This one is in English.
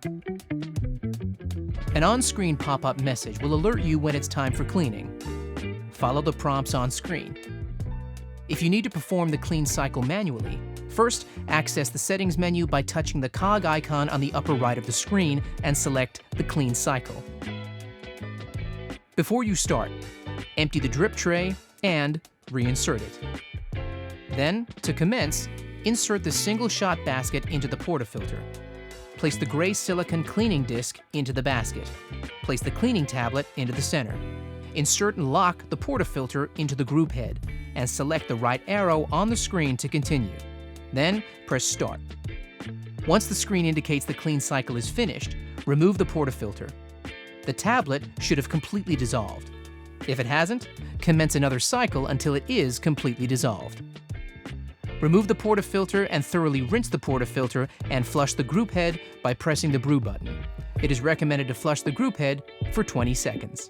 An on-screen pop-up message will alert you when it's time for cleaning. Follow the prompts on screen. If you need to perform the clean cycle manually, first access the settings menu by touching the cog icon on the upper right of the screen and select the clean cycle. Before you start, empty the drip tray and reinsert it. Then, to commence, insert the single-shot basket into the portafilter. Place the gray silicone cleaning disc into the basket. Place the cleaning tablet into the center. Insert and lock the portafilter into the group head, and select the right arrow on the screen to continue. Then, press Start. Once the screen indicates the clean cycle is finished, remove the portafilter. The tablet should have completely dissolved. If it hasn't, commence another cycle until it is completely dissolved. Remove the portafilter and thoroughly rinse the portafilter and flush the group head by pressing the brew button. It is recommended to flush the group head for 20 seconds.